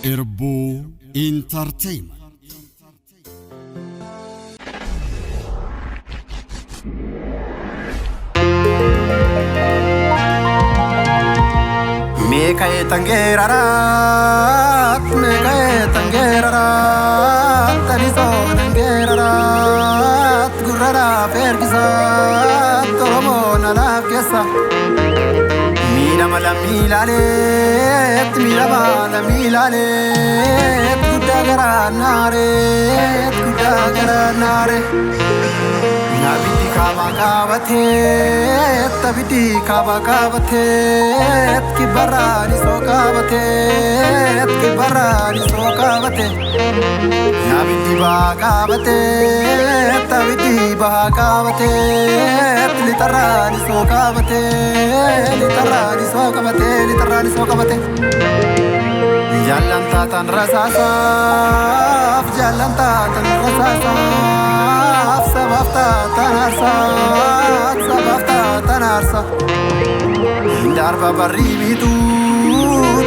Irbu Entertainment. Mekae tangerarat, taniso tangerarat, gurara pergisat, toromo nalaf kesa. Mira mala milalet, kudagara nare. Nabidi kaba kabatet, kibarani so kabate. Nabidi ba kabatet, litarani so kabate. Jalan tatan rasasaf, sabafta tanarsa. Indarba barimitut,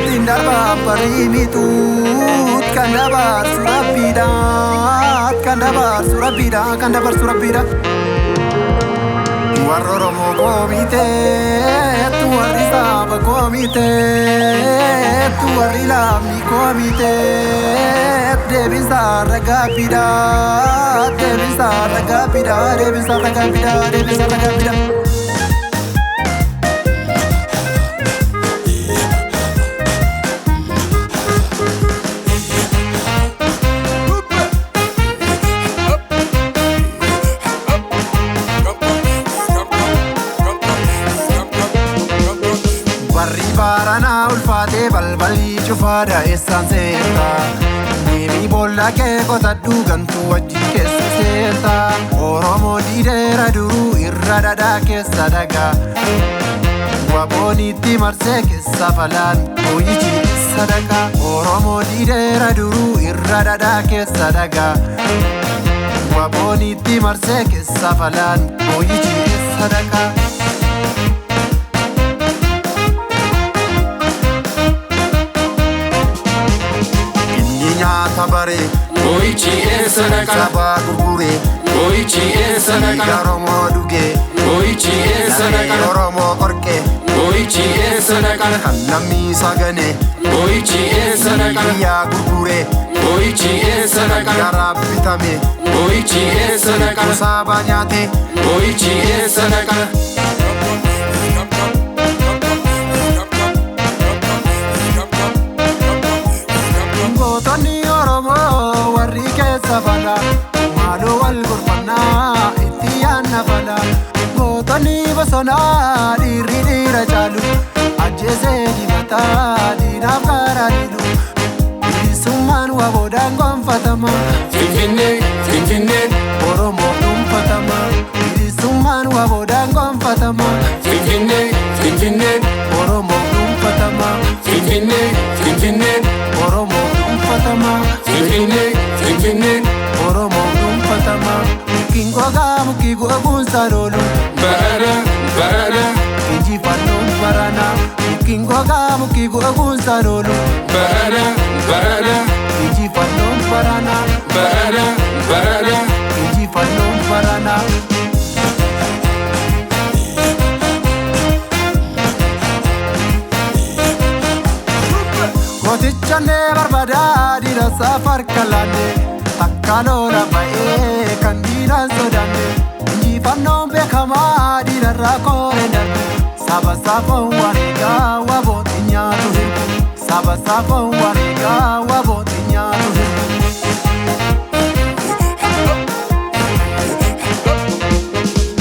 kandabar surabidat. Waroromo komite, tuari saba komite, tuari lami komite, debisa ragapida. Barana ulfate balbali chufada esanseta. Nemi bolla ke kota dugantu wajji keessa seeta. Oromo didera duru irradada keessa daga. Wabonitti marse keessa falan boyichi sadaka. Oromo didera duru irradada keessa daga. Wabonitti marse keessa falan boyichi sadaka. Tabare, Boichi sadaka, Saba gugure, Boichi sadaka, Yaromo duge, Boichi sadaka, Yoromo orke, Boichi sadaka, Kanami sagane, Boichi sadaka, Ya gugure, Boichi sadaka, Yarabitame, Boichi sadaka, Sabanyate, Boichi sadaka. Gotoni Oromo, warike safala, Malo wal gurfana, itiana fala. Gotoni basona, dirira chalu, ajeze di mata, di nafkara nilu. Isuman wabodan gonfatama, Finfinne, Oromo dumfatama. Isuman wabodan gonfatama, Finfinne, Oromo dumfatama. Finfinne, Oromo dumfatama, Finfinne, Oromo dumfatama. Mukingo gunsalolu, Barana, Inji fanon barana. Mukingo gunsalolu, Barana, Inji fanon barana. Barana, Inji fanon barana. Gotichane barbada dira safar kalane, takkalo la bae kandina sodane. Inji fanon bekama dira rakore dane. Saba warega wabotinya tuhe. Saba warega wabotinya tuhe.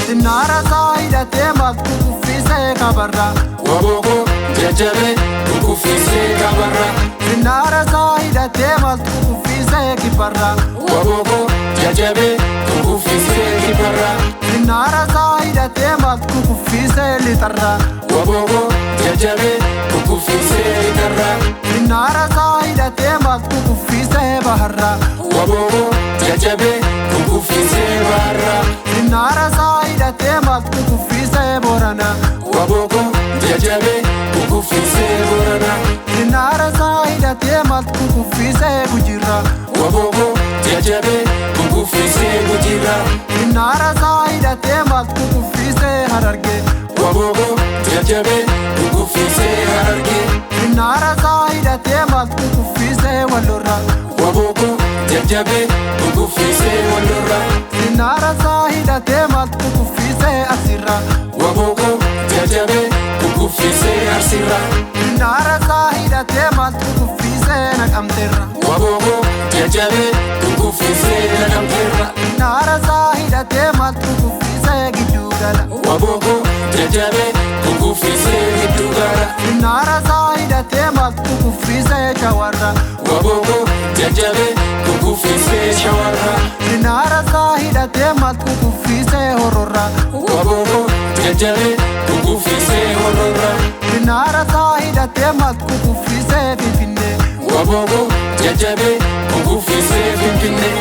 Sinara saida tema kufise kabarra. Waboko, Jajabe, Ukufise Kabara, Sinara saida tema kufise kibarra. Waboko, Jajabe, Ukufise Kibara, Sinara saida tema kufise litarra. Waboko, Jajabe, Ukufise Kibara, Sinara saida tema kufise baharra. Waboko, Jajabe, Ukufise Barra, Sinara saida tema kufise borana. Waboko, Jajabe, Ukufise Borana, Sinara saida tema kufise jajjabe kukuffisee harargee Sinnaara isaa hidhatee maaltu kuffisee wallorra Waboko jajjabe kukuffisee wallorra Sinnaara isaa hidhatee maaltu kuffisee asirra Waboko jajjabe kukuffisee arsirra Sinnaara isaa hidhatee maaltu kuffisee naqamteerra Waboko jajjabe kukuffisee naqamteerra Sinnaara isaa hidhatee maaltu kuffisee gidduu gala Waboko jajjabe kukuffisee gidduu gala Sinnaara isaa hidhatee maaltu kuffisee shawarra Waboko jajjabe kukuffisee shawarra Sinnaara isaa hidhatee maaltu kuffisee hororra Waboko jajjabe kukuffisee hororra Sinnaara isaa hidhatee maaltu kuffisee finfinnee Waboko jajjabe kukuffisee finfinnee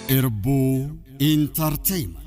Irbuu Entertainment.